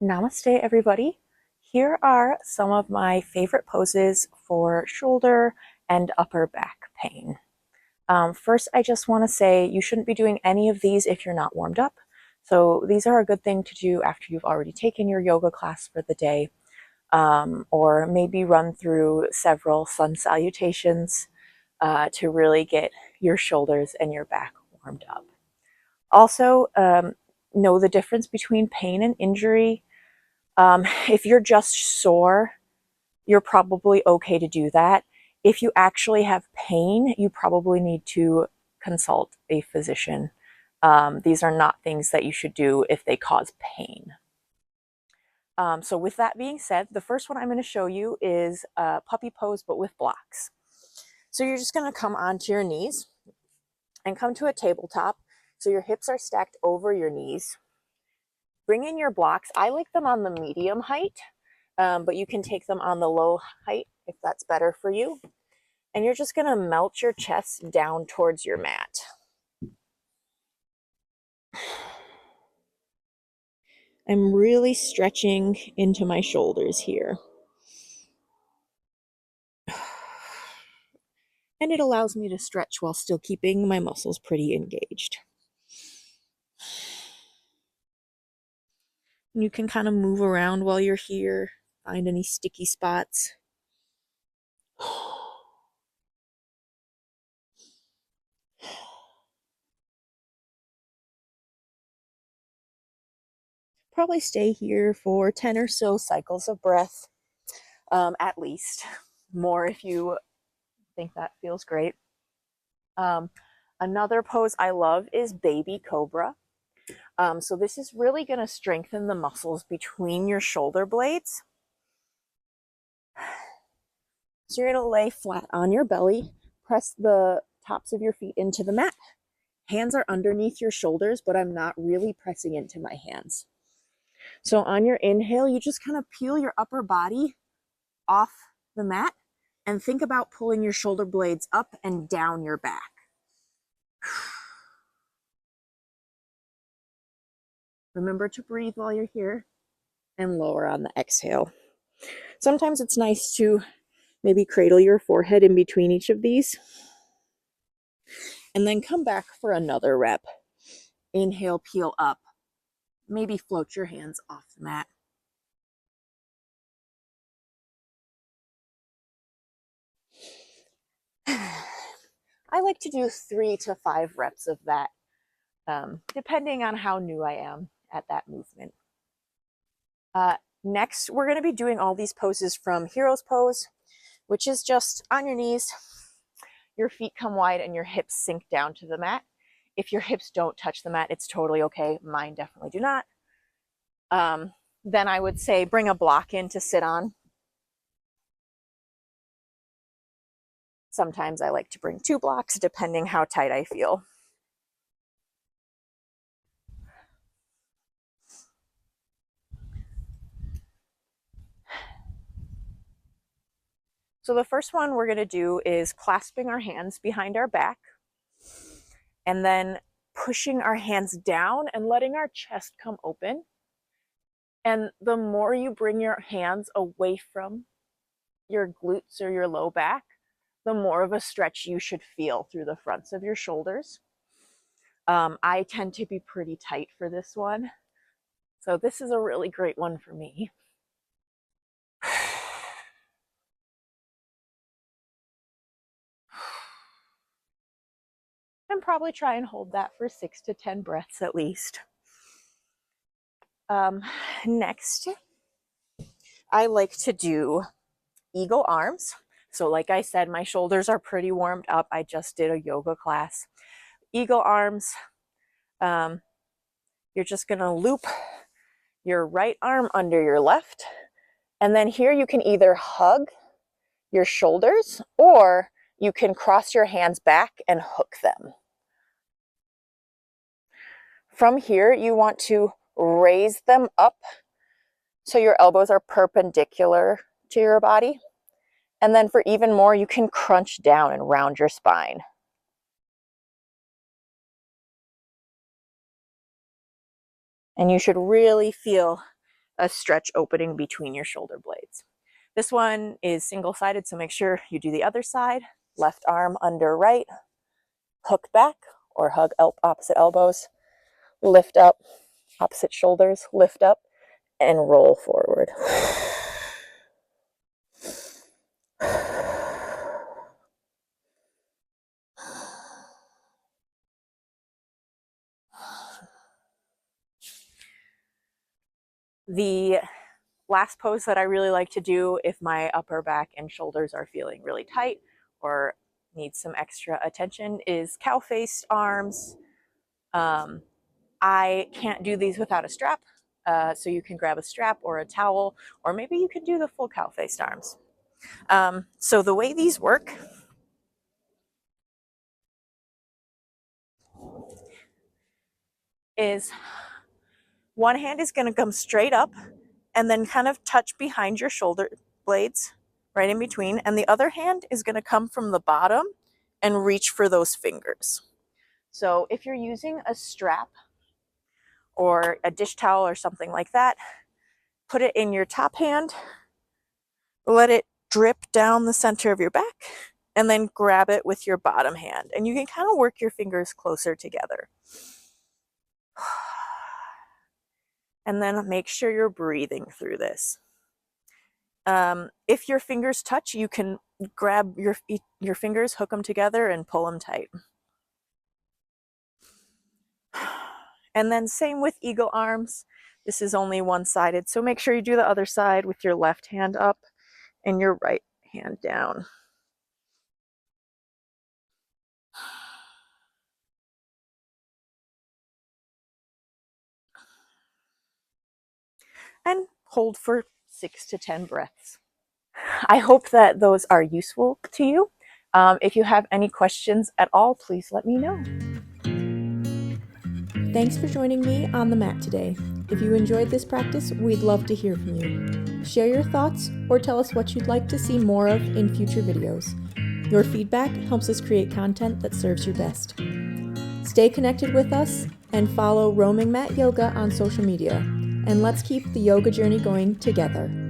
Namaste, everybody. Here are some of my favorite poses for shoulder and upper back pain. First, I just want to say you shouldn't be doing any of these if you're not warmed up. So these are a good thing to do after you've already taken your yoga class for the day, or maybe run through several sun salutations to really get your shoulders and your back warmed up. Also, know the difference between pain and injury. If you're just sore, you're probably okay to do that. If you actually have pain, you probably need to consult a physician. These are not things that you should do if they cause pain. So with that being said, the first one I'm going to show you is a puppy pose, but with blocks. So you're just going to come onto your knees and come to a tabletop. So your hips are stacked over your knees. Bring in your blocks. I like them on the medium height, but you can take them on the low height if that's better for you. And you're just going to melt your chest down towards your mat. I'm really stretching into my shoulders here. And it allows me to stretch while still keeping my muscles pretty engaged. And you can kind of move around while you're here, find any sticky spots. Probably stay here for 10 or so cycles of breath, at least. More if you think that feels great. Another pose I love is baby cobra. So this is really going to strengthen the muscles between your shoulder blades. So you're going to lay flat on your belly, press the tops of your feet into the mat. Hands are underneath your shoulders, but I'm not really pressing into my hands. So on your inhale, you just kind of peel your upper body off the mat and think about pulling your shoulder blades up and down your back. Remember to breathe while you're here and lower on the exhale. Sometimes it's nice to maybe cradle your forehead in between each of these and then come back for another rep. Inhale, peel up. Maybe float your hands off the mat. I like to do 3 to 5 reps of that, depending on how new I am at that movement. Next, we're going to be doing all these poses from Hero's Pose, which is just on your knees, your feet come wide and your hips sink down to the mat. If your hips don't touch the mat, it's totally okay. Mine definitely do not. Then I would say bring a block in to sit on. Sometimes I like to bring 2 blocks, depending how tight I feel. So the first one we're going to do is clasping our hands behind our back and then pushing our hands down and letting our chest come open. And the more you bring your hands away from your glutes or your low back, the more of a stretch you should feel through the fronts of your shoulders. I tend to be pretty tight for this one, so this is a really great one for me. And probably try and hold that for 6 to 10 breaths at least. Next, I like to do eagle arms. So like I said, my shoulders are pretty warmed up. I just did a yoga class. Eagle arms, you're just going to loop your right arm under your left. And then here you can either hug your shoulders or you can cross your hands back and hook them. From here, you want to raise them up so your elbows are perpendicular to your body. And then for even more, you can crunch down and round your spine. And you should really feel a stretch opening between your shoulder blades. This one is single-sided, so make sure you do the other side. Left arm under right, hook back or hug opposite elbows, lift up, opposite shoulders, lift up, and roll forward. The last pose that I really like to do if my upper back and shoulders are feeling really tight or need some extra attention is cow-faced arms. I can't do these without a strap, so you can grab a strap or a towel, or maybe you can do the full cow-faced arms. So the way these work is one hand is going to come straight up and then kind of touch behind your shoulder blades, right in between, and the other hand is going to come from the bottom and reach for those fingers. So if you're using a strap or a dish towel or something like that, put it in your top hand, let it drip down the center of your back, and then grab it with your bottom hand. And you can kind of work your fingers closer together. And then make sure you're breathing through this. If your fingers touch, you can grab your fingers, hook them together, and pull them tight. And then same with eagle arms. This is only one-sided, so make sure you do the other side with your left hand up and your right hand down. And hold for 6 to 10 breaths. I hope that those are useful to you. If you have any questions at all, please let me know. Thanks for joining me on the mat today. If you enjoyed this practice, we'd love to hear from you. Share your thoughts or tell us what you'd like to see more of in future videos. Your feedback helps us create content that serves you best. Stay connected with us and follow Roaming Mat Yoga on social media. And let's keep the yoga journey going together.